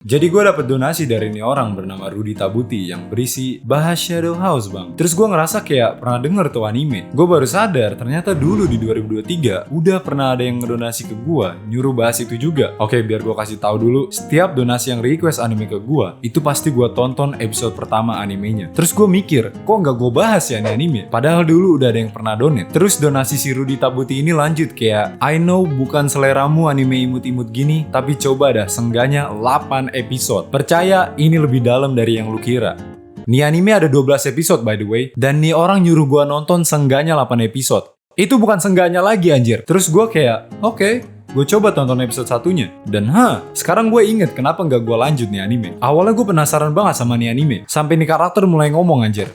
Jadi gue dapet donasi dari ini orang bernama Rudy Tabuti yang berisi bahas Shadow House bang. Terus gue ngerasa kayak pernah denger tuh anime. Gue baru sadar ternyata dulu di 2023 udah pernah ada yang ngedonasi ke gue nyuruh bahas itu juga. Oke, biar gue kasih tahu dulu, setiap donasi yang request anime ke gue itu pasti gue tonton episode pertama animenya. Terus gue mikir, kok nggak gue bahas ya ini anime? Padahal dulu udah ada yang pernah donate. Terus donasi si Rudy Tabuti ini lanjut kayak, I know bukan seleramu anime imut-imut gini, tapi coba dah seenggaknya 8 episode. Percaya ini lebih dalam dari yang lu kira. Nih anime ada 12 episode by the way, dan nih orang nyuruh gua nonton seenggaknya 8 episode. Itu bukan seenggaknya lagi anjir. Terus gua kayak, oke, gue coba tonton episode satunya. Dan sekarang gue inget kenapa nggak gue lanjut nih anime. Awalnya gue penasaran banget sama nih anime. Sampai nih karakter mulai ngomong anjir.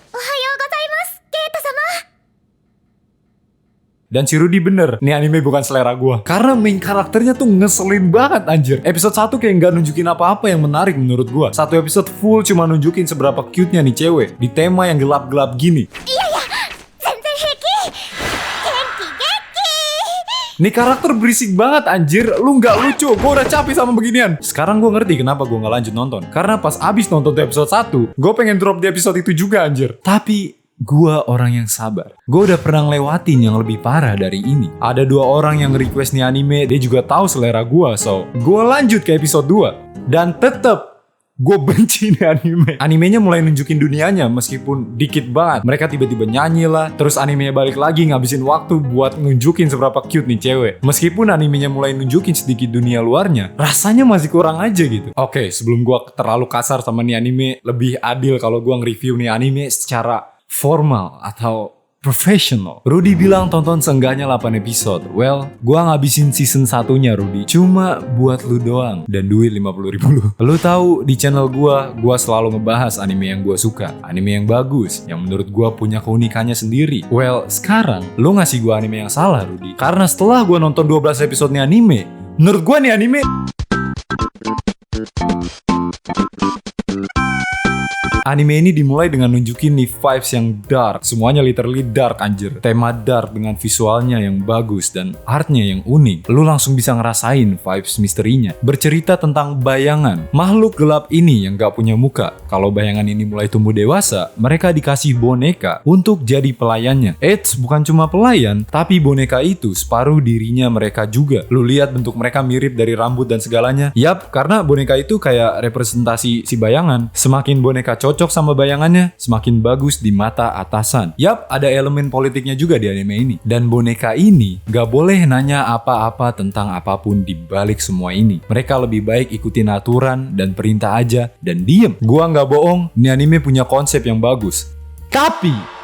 Dan si Rudy bener, nih anime bukan selera gue. Karena main karakternya tuh ngeselin banget anjir. Episode 1 kayak nggak nunjukin apa-apa yang menarik menurut gue. Satu episode full cuma nunjukin seberapa cute-nya nih cewek. Di tema yang gelap-gelap gini. Nih karakter berisik banget anjir. Lu nggak lucu, gue udah capek sama beginian. Sekarang gue ngerti kenapa gue nggak lanjut nonton. Karena pas abis nonton episode 1, gue pengen drop di episode itu juga anjir. Tapi gue orang yang sabar. Gue udah pernah ngelewatin yang lebih parah dari ini. Ada 2 orang yang request nih anime. Dia juga tahu selera gue. So, gue lanjut ke episode 2. Dan tetep gue benci nih anime. Animenya mulai nunjukin dunianya meskipun dikit banget. Mereka tiba-tiba nyanyi lah. Terus animenya balik lagi ngabisin waktu buat nunjukin seberapa cute nih cewek. Meskipun animenya mulai nunjukin sedikit dunia luarnya, rasanya masih kurang aja gitu. Oke, sebelum gue terlalu kasar sama nih anime, lebih adil kalau gue nge-review nih anime secara formal atau professional. Rudy bilang tonton seenggaknya 8 episode. Well, gua ngabisin season 1-nya Rudy. Cuma buat lu doang. Dan duit 50.000 lu. Lu tahu di channel gua selalu ngebahas anime yang gua suka. Anime yang bagus. Yang menurut gua punya keunikannya sendiri. Well, sekarang lu ngasih gua anime yang salah Rudy. Karena setelah gua nonton 12 episode nih anime, menurut gua nih anime ini dimulai dengan nunjukin nih vibes yang dark. Semuanya literally dark anjir. Tema dark dengan visualnya yang bagus dan artnya yang unik. Lu langsung bisa ngerasain vibes misterinya. Bercerita tentang bayangan. Makhluk gelap ini yang gak punya muka. Kalau bayangan ini mulai tumbuh dewasa, mereka dikasih boneka untuk jadi pelayannya. Eits, bukan cuma pelayan, tapi boneka itu separuh dirinya mereka juga. Lu lihat bentuk mereka mirip dari rambut dan segalanya. Yap, karena boneka itu kayak representasi si bayangan. Semakin boneka cocok sama bayangannya, semakin bagus di mata atasan. Yap, ada elemen politiknya juga di anime ini. Dan boneka ini gak boleh nanya apa-apa tentang apapun di balik semua ini. Mereka lebih baik ikutin aturan dan perintah aja dan diem. Gua gak bohong, ini anime punya konsep yang bagus. Tapi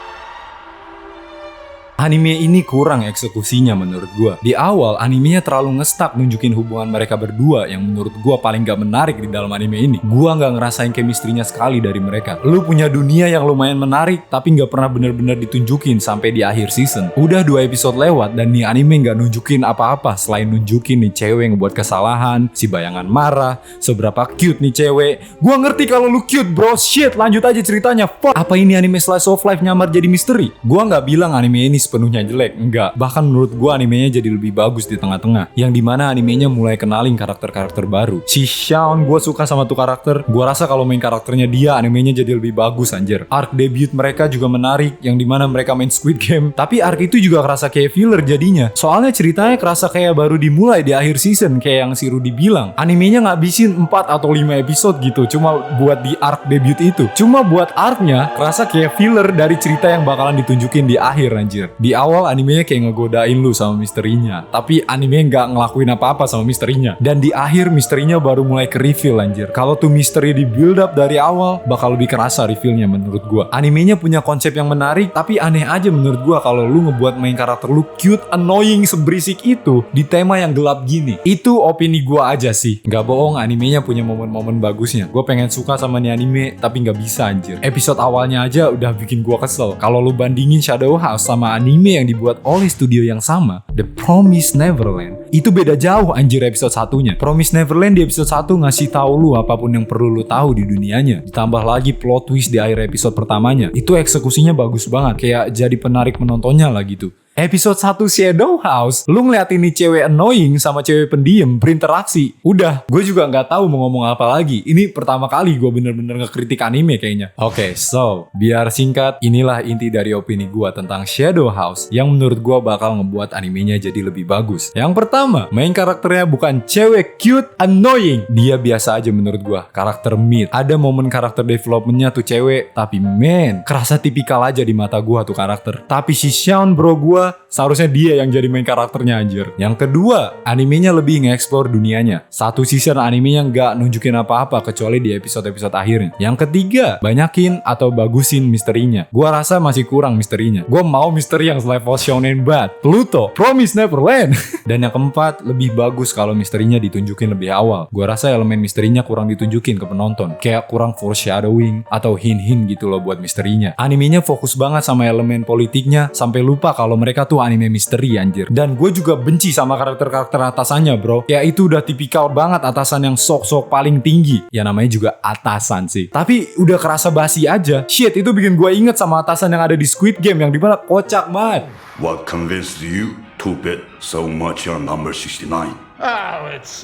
anime ini kurang eksekusinya menurut gua. Di awal animenya terlalu ngestak nunjukin hubungan mereka berdua yang menurut gua paling gak menarik di dalam anime ini. Gua gak ngerasain chemistry-nya sekali dari mereka. Lu punya dunia yang lumayan menarik tapi gak pernah bener-bener ditunjukin sampai di akhir season. Udah 2 episode lewat dan nih anime gak nunjukin apa-apa selain nunjukin nih cewek ngebuat kesalahan, si bayangan marah, seberapa cute nih cewek. Gua ngerti kalau lu cute bro, shit lanjut aja ceritanya. Fuck. Apa ini anime slice of life nyamar jadi misteri? Gua gak bilang anime ini sepenuhnya jelek, enggak. Bahkan menurut gua animenya jadi lebih bagus di tengah-tengah. Yang dimana animenya mulai kenalin karakter-karakter baru. Si Shawn, gua suka sama tuh karakter. Gua rasa kalau main karakternya dia, animenya jadi lebih bagus anjir. Arc debut mereka juga menarik, yang dimana mereka main Squid Game. Tapi arc itu juga kerasa kayak filler jadinya. Soalnya ceritanya kerasa kayak baru dimulai di akhir season, kayak yang si Rudy bilang. Animenya ngabisin 4 atau 5 episode gitu, cuma buat di arc debut itu. Cuma buat arc-nya kerasa kayak filler dari cerita yang bakalan ditunjukin di akhir anjir. Di awal animenya kayak ngegodain lu sama misterinya, tapi anime nggak ngelakuin apa-apa sama misterinya. Dan di akhir misterinya baru mulai ke reveal anjir. Kalau tuh misteri di build up dari awal, bakal lebih kerasa revealnya menurut gua. Animenya punya konsep yang menarik, tapi aneh aja menurut gua kalau lu ngebuat main karakter lu cute, annoying seberisik itu di tema yang gelap gini. Itu opini gua aja sih. Nggak bohong, animenya punya momen-momen bagusnya. Gua pengen suka sama nih anime, tapi nggak bisa anjir. Episode awalnya aja udah bikin gua kesel. Kalau lu bandingin Shadow House sama anime yang dibuat oleh studio yang sama, The Promised Neverland, itu beda jauh anjir episode satunya. Promised Neverland di episode 1 ngasih tahu lu apapun yang perlu lu tahu di dunianya. Ditambah lagi plot twist di akhir episode pertamanya. Itu eksekusinya bagus banget, kayak jadi penarik menontonnya lah gitu. Episode 1 Shadow House, lu ngeliat ini cewek annoying sama cewek pendiam berinteraksi. Udah, gue juga nggak tahu mau ngomong apa lagi. Ini pertama kali gue bener-bener ngekritik anime kayaknya. Oke, so, biar singkat, inilah inti dari opini gue tentang Shadow House yang menurut gue bakal ngebuat animenya jadi lebih bagus. Yang pertama, main karakternya bukan cewek cute annoying. Dia biasa aja menurut gue, karakter mid. Ada momen karakter developmentnya tuh cewek, tapi man, kerasa tipikal aja di mata gue tuh karakter. Tapi si Shawn bro gue, seharusnya dia yang jadi main karakternya anjir. Yang kedua, animenya lebih nge-explore dunianya. Satu season animenya nggak nunjukin apa-apa kecuali di episode-episode akhirnya. Yang ketiga, banyakin atau bagusin misterinya. Gua rasa masih kurang misterinya. Gua mau misteri yang level shonen bat, Pluto, Promise Neverland. Dan yang keempat, lebih bagus kalau misterinya ditunjukin lebih awal. Gua rasa elemen misterinya kurang ditunjukin ke penonton. Kayak kurang foreshadowing atau hint-hint gitu loh buat misterinya. Animenya fokus banget sama elemen politiknya sampai lupa kalau mereka tuh anime misteri anjir. Dan gue juga benci sama karakter-karakter atasannya bro. Ya itu udah tipikal banget atasan yang sok-sok paling tinggi. Ya namanya juga atasan sih. Tapi udah kerasa basi aja. Shit, itu bikin gue inget sama atasan yang ada di Squid Game yang dimana kocak banget. What convinced you to bet so much on number 69? Oh, it's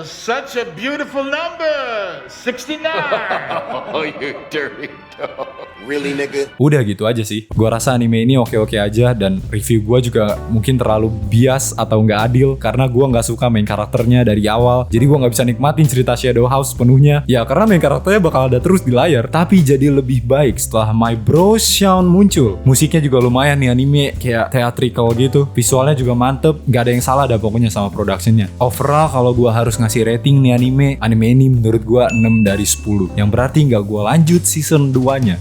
such a beautiful number. 69. Oh, you dirty dog. Really, nigga? Udah gitu aja sih. Gua rasa anime ini oke-oke aja dan review gua juga mungkin terlalu bias atau nggak adil karena gua nggak suka main karakternya dari awal. Jadi gua nggak bisa nikmatin cerita Shadow House sepenuhnya. Ya karena main karakternya bakal ada terus di layar. Tapi jadi lebih baik setelah My Bro Shawn muncul. Musiknya juga lumayan nih anime kayak theatrical gitu. Visualnya juga mantep. Nggak ada yang salah dah pokoknya sama productionnya. Overall kalau gua harus ngasih rating nih anime ini menurut gua 6 dari 10. Yang berarti nggak gua lanjut season 2-nya.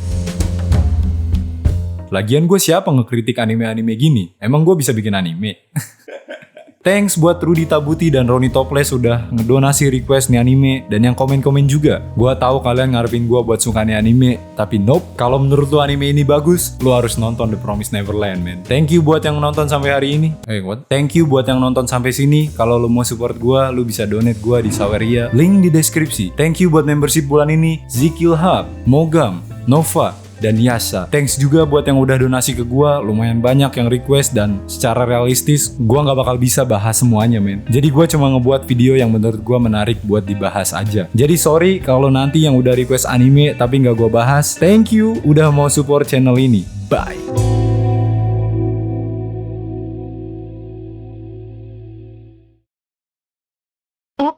Lagian gue siapa ngekritik anime-anime gini? Emang gue bisa bikin anime? Thanks buat Rudy Tabuti dan Roni Toples udah ngedonasi request nih anime dan yang komen-komen juga. Gue tahu kalian ngarepin gue buat suka nih anime, tapi nope. Kalau menurut lu anime ini bagus, lu harus nonton The Promised Neverland, man. Thank you buat yang nonton sampai hari ini. What? Thank you buat yang nonton sampai sini. Kalau lu mau support gue, lu bisa donate gue di Saweria. Link di deskripsi. Thank you buat membership bulan ini, Zikil Hub, Mogam, Nova, dan Yasa. Thanks juga buat yang udah donasi ke gua, lumayan banyak yang request dan secara realistis gua nggak bakal bisa bahas semuanya men. Jadi gua cuma ngebuat video yang menurut gua menarik buat dibahas aja. Jadi sorry kalau nanti yang udah request anime tapi nggak gua bahas. Thank you udah mau support channel ini. Bye. Oh,